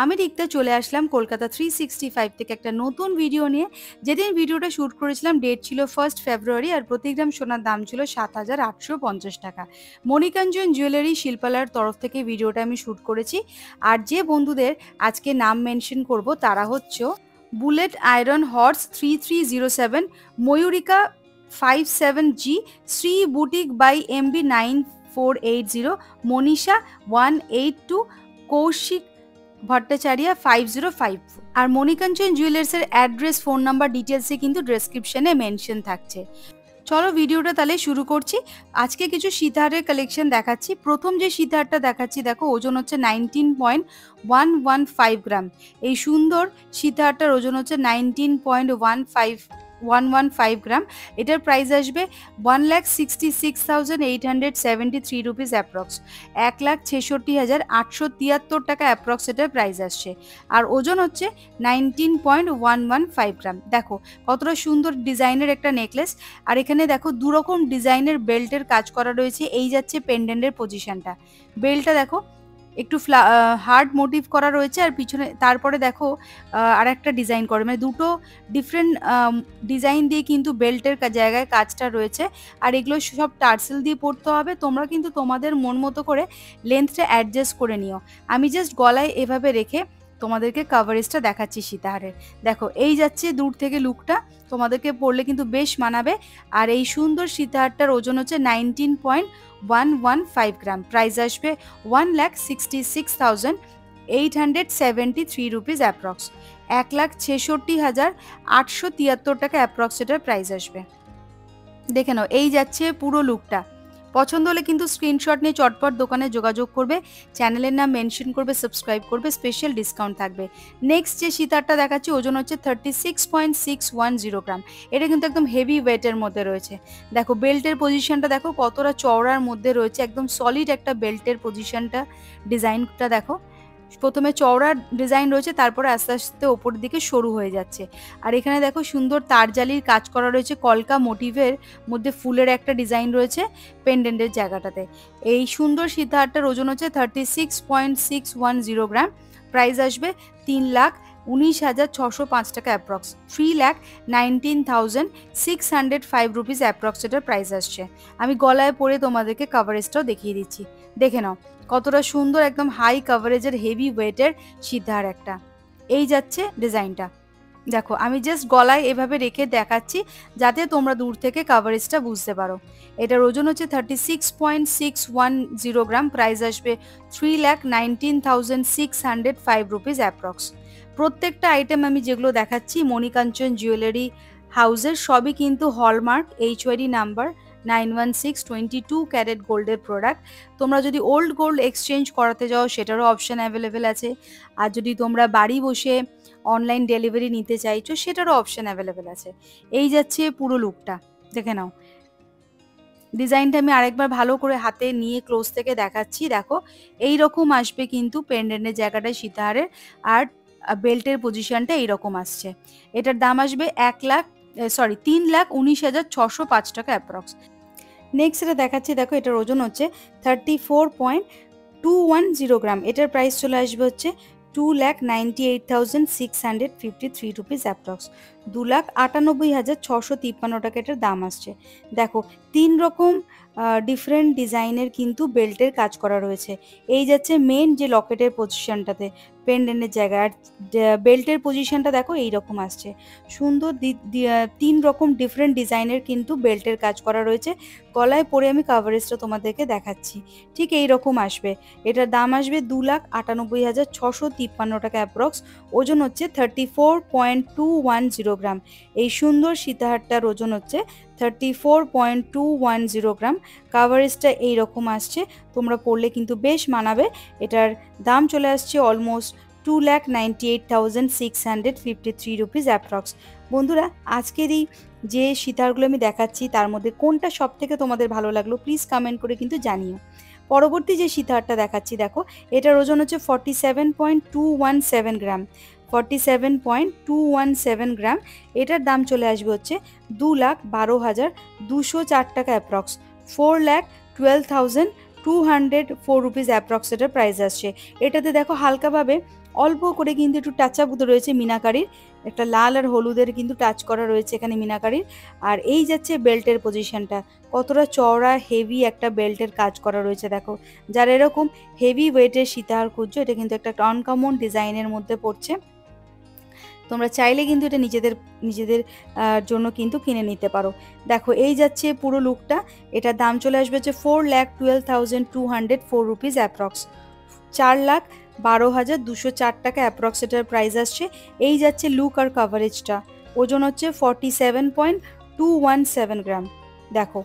আমি রিক্তা চলে আসলাম কলকাতা 365 থেকে একটা নতুন ভিডিও নিয়ে। যেদিন ভিডিওটা শ্যুট করেছিলাম ডেট ছিল 1 ফেব্রুয়ারি আর প্রতি গ্রাম সোনার দাম ছিল ৭,৮৫০ টাকা। মণিকাঞ্চন জুয়েলারি শিল্পালয়ের তরফ থেকে ভিডিওটা আমি শ্যুট করেছি। আর যে বন্ধুদের আজকে নাম মেনশন করব তারা হচ্ছে bullet iron horse 3307, Mayurika 57G, Shri boutique by MB 9480, Manisha 182, Kaushik Bhattacharya 505। আর মণিকাঞ্চন জুয়েলার্সের অ্যাড্রেস, ফোন নাম্বার, ডিটেলসে কিন্তু ডেসক্রিপশনে মেনশন থাকছে। চলো ভিডিওটা তাহলে শুরু করছি। আজকে কিছু সীতাহারের কালেকশন দেখাচ্ছি। প্রথম যে সীতাহারটা দেখাচ্ছি দেখো, ওজন হচ্ছে 19.115 গ্রাম। এই সুন্দর সীতাহারটার ওজন হচ্ছে 19.115 গ্রাম। এটার প্রাইস আসবে 1,66,873 রুপিস অ্যাপ্রক্স, 1,66,873 টাকা অ্যাপ্রক্স এটার প্রাইস আসছে। আর ওজন হচ্ছে 19.115 গ্রাম। দেখো কতটা সুন্দর ডিজাইনের একটা নেকলেস। আর এখানে দেখো দুরকম ডিজাইনের বেল্টের কাজ করা রয়েছে। এই যাচ্ছে পেন্ডেন্টের পজিশনটা, বেল্টটা দেখো একটু হার্ড মোটিভ করা রয়েছে। আর পিছনে তারপরে দেখো আর একটা ডিজাইন করে, মানে দুটো ডিফারেন্ট ডিজাইন দিয়ে কিন্তু বেল্টের জায়গায় কাজটা রয়েছে। আর এগুলো সব টার্সেল দিয়ে পরতে হবে। তোমরা কিন্তু তোমাদের মন মতো করে লেন্থটা অ্যাডজাস্ট করে নিও। আমি জাস্ট গলায় এভাবে রেখে তোমাদেরকে কাভারেজটা দেখাচ্ছি সীতাহারের। দেখো এই যাচ্ছে দূর থেকে লুকটা, তোমাদেরকে পরলে কিন্তু বেশ মানাবে। আর এই সুন্দর সীতাহারটার ওজন হচ্ছে 19.115 গ্রাম। প্রাইস আসবে 1,66,873 রুপিস অ্যাপ্রক্স, 1,66,873 টাকা অ্যাপ্রক্স এটার প্রাইস আসবে। দেখে নাও এই যাচ্ছে পুরো লুকটা। পছন্দ হলে কিন্তু স্ক্রিনশট নিয়ে চটপট দোকানে যোগাযোগ করবে, চ্যানেলের নাম মেনশন করবে, সাবস্ক্রাইব করবে, স্পেশাল ডিসকাউন্ট থাকবে। নেক্সট যে সীতারটা দেখাচ্ছি ওজন হচ্ছে 36.610 গ্রাম। এটা কিন্তু একদম হেভি ওয়েটের মধ্যে রয়েছে। দেখো বেল্টের পজিশনটা দেখো কতটা চওড়ার মধ্যে রয়েছে, একদম সলিড একটা বেল্টের পজিশনটা। ডিজাইনটা দেখো প্রথমে চওড়া ডিজাইন রয়েছে, তারপরে আস্তে আস্তে ওপরের দিকে সরু হয়ে যাচ্ছে। আর এখানে দেখো সুন্দর তারজালির কাজ করা রয়েছে, কলকা মোটিভের মধ্যে ফুলের একটা ডিজাইন রয়েছে পেন্ডেন্টের জায়গাটাতে। এই সুন্দর সীতাহারটার ওজন হচ্ছে 36.610 গ্রাম। প্রাইস আসবে 3,19,605 টাকা অ্যাপ্রক্স, 3,19,605 রুপিস অ্যাপ্রক্স এটার প্রাইস আসছে। আমি গলায় পরে তোমাদেরকে কাভারেজটাও দেখিয়ে দিচ্ছি। দেখে নাও কতটা সুন্দর, একদম হাই কাভারেজের হেভি ওয়েটের সীতাহার একটা। এই যাচ্ছে ডিজাইনটা। দেখো আমি জাস্ট গলায় এভাবে রেখে দেখাচ্ছি যাতে তোমরা দূর থেকে কাভারেজটা বুঝতে পারো। এটার ওজন হচ্ছে 36.610 গ্রাম। প্রাইস আসবে 3,19,605 রুপিস অ্যাপ্রক্স। প্রত্যেকটা আইটেম আমি যেগুলো দেখাচ্ছি মণিকাঞ্চন জুয়েলারি হাউসের, সবই কিন্তু হলমার্ক HYD নাম্বার 916 22 ক্যারেট গোল্ডের প্রোডাক্ট। তোমরা যদি ওল্ড গোল্ড এক্সচেঞ্জ করাতে যাও সেটারও অপশান অ্যাভেলেবেল আছে। আর যদি তোমরা বাড়ি বসে অনলাইন ডেলিভারি নিতে চাইছো সেটারও অপশান অ্যাভেলেবেল আছে। এই যাচ্ছে পুরো লুকটা, দেখে নাও। ডিজাইনটা আমি আরেকবার ভালো করে হাতে নিয়ে ক্লোজ থেকে দেখাচ্ছি। দেখো এই রকম আসবে কিন্তু পেন্ডেন্টের জায়গাটায় সীতাহারের। আর বেল্টের পজিশনটা এইরকম আসছে। এটার দাম আসবে 3,19,605 টাকা অ্যাপ্রক্স। নেক্সট এটা দেখাচ্ছি, দেখো এটার ওজন হচ্ছে 34.210 গ্রাম। এটার প্রাইস চলে আসবে হচ্ছে 2,98,653 রুপিস অ্যাপ্রক্স, 2,98,653 টাকা এটার দাম আসছে। দেখো 3 রকম ডিফারেন্ট ডিজাইনের কিন্তু বেল্টের কাজ করা রয়েছে। এই যাচ্ছে মেন যে লকেটের পজিশনটাতে পেন্ডেন্টের জায়গা। আর বেল্টের পজিশনটা দেখো এইরকম আসছে সুন্দর। 3 রকম ডিফারেন্ট ডিজাইনের কিন্তু বেল্টের কাজ করা রয়েছে। গলায় পরে আমি কাভারেজটা তোমাদেরকে দেখাচ্ছি, ঠিক এই রকম আসবে। এটার দাম আসবে 2,98,653 টাকা অ্যাপ্রক্স। ওজন হচ্ছে 34.210 গ্রাম। এই সুন্দর সীতাহারটার ওজন হচ্ছে 34.210 গ্রাম। কাভারেজটা এইরকম আসছে, তোমরা পরলে কিন্তু বেশ মানাবে। এটার দাম চলে আসছে অলমোস্ট 2,98,653 রুপিস অ্যাপ্রক্স। বন্ধুরা আজকের এই যে সীতাহারগুলো আমি দেখাচ্ছি তার মধ্যে কোনটা সব থেকে তোমাদের ভালো লাগলো প্লিজ কমেন্ট করে কিন্তু জানিও। পরবর্তী যে সীতাহারটা দেখাচ্ছি দেখো, এটার ওজন হচ্ছে 47.217 গ্রাম, 47.217 গ্রাম। এটার দাম চলে আসবে হচ্ছে 2,12,204 টাকা অ্যাপ্রক্স, 4,12,204 রুপিস অ্যাপ্রক্স এটার প্রাইস আসছে। এটাতে দেখো হালকাভাবে অল্প করে কিন্তু একটু টাচ আপ রয়েছে মিনাকারির, একটা লাল আর হলুদের কিন্তু টাচ করা রয়েছে এখানে মিনাকারির। আর এই যাচ্ছে বেল্টের পজিশনটা, কতটা চওড়া হেভি একটা বেল্টের কাজ করা রয়েছে দেখো। যারা এরকম হেভি ওয়েটের সীতাহার খুঁজছো, এটা কিন্তু একটা আনকমন ডিজাইনের মধ্যে পড়ছে। তোমরা চাইলে কিন্তু এটা নিজেদের নিজেদের জন্য কিন্তু কিনে নিতে পারো। দেখো এই যাচ্ছে পুরো লুকটা, এটার দাম চলে আসবে হচ্ছে 4,12,204 রুপিস অ্যাপ্রক্স, 4,12,204 টাকা অ্যাপ্রক্স এটার প্রাইস আসছে। এই যাচ্ছে লুক আর কাভারেজটা, ওজন হচ্ছে 47.217 গ্রাম। দেখো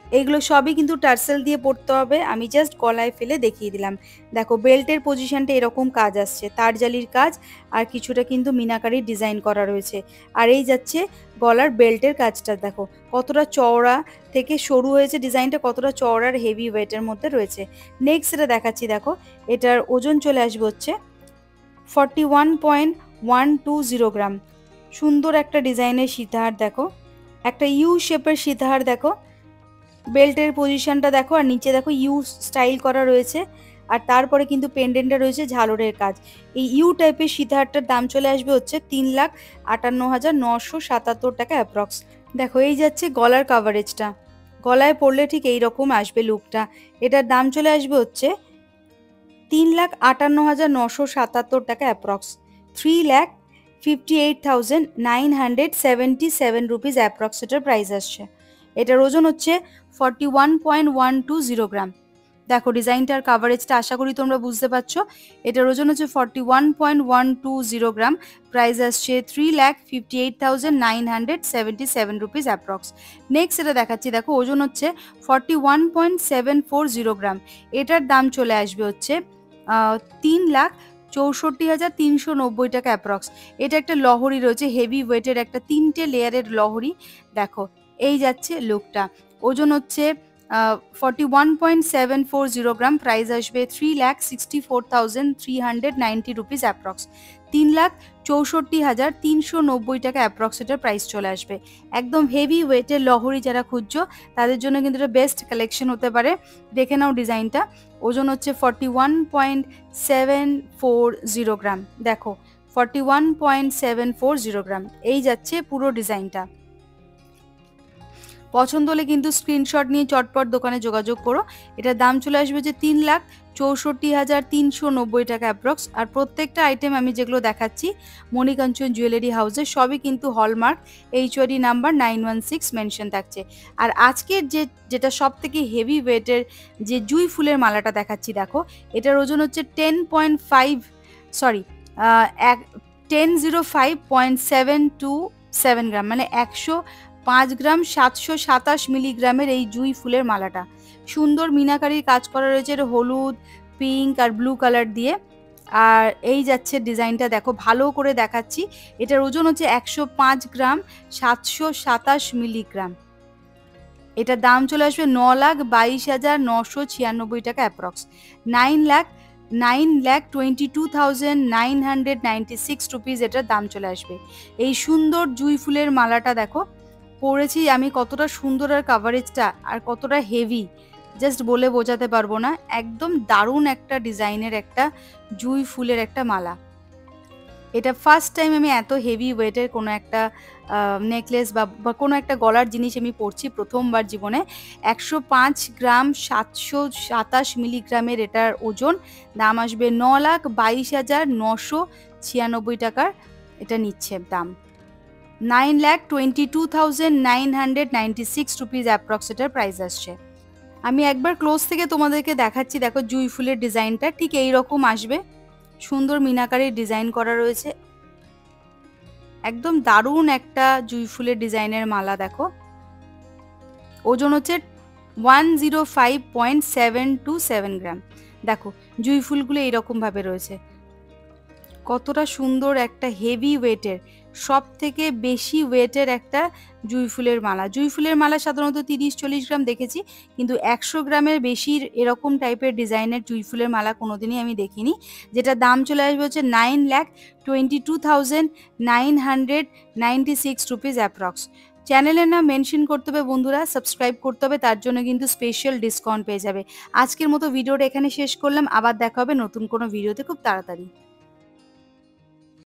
এইগুলো সবই কিন্তু টার্সেল দিয়ে পড়তে হবে, আমি জাস্ট গলায় ফেলে দেখিয়ে দিলাম। দেখো বেল্টের পজিশনটা এরকম কাজ আসছে, তারজালির কাজ আর কিছুটা কিন্তু মিনাকারির ডিজাইন করা রয়েছে। আর এই যাচ্ছে গলার বেল্টের কাজটা, দেখো কতটা চওড়া থেকে সরু হয়েছে ডিজাইনটা, কতটা চওড়ার হেভি ওয়েটের মধ্যে রয়েছে। নেক্সট এটা দেখাচ্ছি, দেখো এটার ওজন চলে আসবে হচ্ছে 41.120 গ্রাম। সুন্দর একটা ডিজাইনের সীতাহার, দেখো একটা ইউ শেপের সীতাহার, দেখো বেল্টের পজিশনটা দেখো, আর নিচে দেখো ইউ স্টাইল করা রয়েছে, আর তারপরে কিন্তু পেন্ডেন্টে রয়েছে ঝালরের কাজ। এই ইউ টাইপের সীতাহারটার দাম চলে আসবে হচ্ছে 3,58,977 টাকা অ্যাপ্রক্স। দেখো এই যাচ্ছে গলার কাভারেজটা, গলায় পরলে ঠিক এই রকম আসবে লুকটা। এটার দাম চলে আসবে হচ্ছে 3,58,977 টাকা অ্যাপ্রক্স, 3,58,977 রুপিস অ্যাপ্রক্স এটার প্রাইস আসছে। এটার ওজন হচ্ছে 41.120 গ্রাম। দেখো ডিজাইনটার কাভারেজটা আশা করি তোমরা বুঝতে পারছো। এটার ওজন হচ্ছে 41.120 গ্রাম, প্রাইস আসছে 3,58,977 রুপিস অ্যাপ্রক্স। নেক্সট এটা দেখাচ্ছি, দেখো ওজন হচ্ছে 41.740 গ্রাম, এটার দাম চলে আসবে হচ্ছে 3,64,390 টাকা অ্যাপ্রক্স। এটা একটা লহরি রয়েছে, হেভি ওয়েটের একটা 3টে লেয়ারের লহরি। দেখো এই যাচ্ছে লুকটা, ওজন হচ্ছে 41.740 গ্রাম, প্রাইস আসবে 3,64,390 রুপিস অ্যাপ্রক্স, 3,64,390 টাকা অ্যাপ্রক্স এটার প্রাইস চলে আসবে। একদম হেভি ওয়েটের লহরি যারা খুঁজছো তাদের জন্য কিন্তু এটা বেস্ট কালেকশন হতে পারে। দেখে নাও ডিজাইনটা, ওজন হচ্ছে 41.740 গ্রাম। দেখো 41.740 গ্রাম, এই যাচ্ছে পুরো ডিজাইনটা। পছন্দ হলে কিন্তু স্ক্রিনশট নিয়ে চটপট দোকানে যোগাযোগ করো। এটার দাম চলে আসবে যে 3,64,390 টাকা অ্যাপ্রক্স। আর প্রত্যেকটা আইটেম আমি যেগুলো দেখাচ্ছি মণিকাঞ্চন জুয়েলারি হাউসের, সবই কিন্তু হলমার্ক, HOD নাম্বার 916 মেনশন থাকছে। আর আজকের যেটা সব থেকে হেভি ওয়েটের যে জুঁই ফুলের মালাটা দেখাচ্ছি, দেখো এটার ওজন হচ্ছে 10.727 গ্রাম, মানে 105 গ্রাম 727 মিলিগ্রামের এই জুঁই ফুলের মালাটা। সুন্দর মিনাকারির কাজ করা রয়েছে, এটা হলুদ, পিঙ্ক আর ব্লু কালার দিয়ে। আর এই যাচ্ছে ডিজাইনটা, দেখো ভালো করে দেখাচ্ছি, এটার ওজন হচ্ছে 105 গ্রাম 727 মিলিগ্রাম। এটার দাম চলে আসবে 9,22,996 টাকা অ্যাপ্রক্স, 9,22,996 রুপিস এটার দাম চলে আসবে। এই সুন্দর জুঁই ফুলের মালাটা দেখো পরেছি আমি, কতটা সুন্দর আর কাভারেজটা আর কতটা হেভি জাস্ট বলে বোঝাতে পারবো না। একদম দারুণ একটা ডিজাইনের একটা জুঁই ফুলের একটা মালা। এটা ফার্স্ট টাইম আমি এত হেভি ওয়েটের কোনো একটা নেকলেস বা কোনো একটা গলার জিনিস আমি পরছি প্রথমবার জীবনে। 105 গ্রাম 727 মিলিগ্রামের এটার ওজন, দাম আসবে 9,22,996 টাকার এটা নিচ্ছে দাম, 9,22,996 রুপিস অ্যাপ্রক্স এটার প্রাইস আসছে। আমি একবার ক্লোজ থেকে তোমাদেরকে দেখাচ্ছি, দেখো জুঁই ফুলের ডিজাইনটা ঠিক এই রকম আসবে, সুন্দর মিনাকারির ডিজাইন করা রয়েছে, একদম দারুণ একটা জুঁই ফুলের ডিজাইনের মালা। দেখো ওজন হচ্ছে 105.727 গ্রাম। দেখো জুঁই ফুলগুলো এইরকম ভাবে রয়েছে, কতটা সুন্দর একটা হেভি ওয়েটের, সব থেকে বেশি ওয়েটের একটা জুঁই ফুলের মালা। জুঁই ফুলের মালা সাধারণত 30-40 গ্রাম দেখেছি, কিন্তু 100 গ্রামের বেশি এরকম টাইপের ডিজাইনের জুঁই ফুলের মালা কোনোদিনই আমি দেখিনি। যেটা দাম চলে আসবে হচ্ছে 9,22,996 রুপিস অ্যাপ্রক্স। চ্যানেলের নাম মেনশন করতে হবে বন্ধুরা, সাবস্ক্রাইব করতে হবে, তার জন্য কিন্তু স্পেশাল ডিসকাউন্ট পেয়ে যাবে। আজকের মতো ভিডিওটা এখানে শেষ করলাম, আবার দেখা হবে নতুন কোনো ভিডিওতে খুব তাড়াতাড়ি।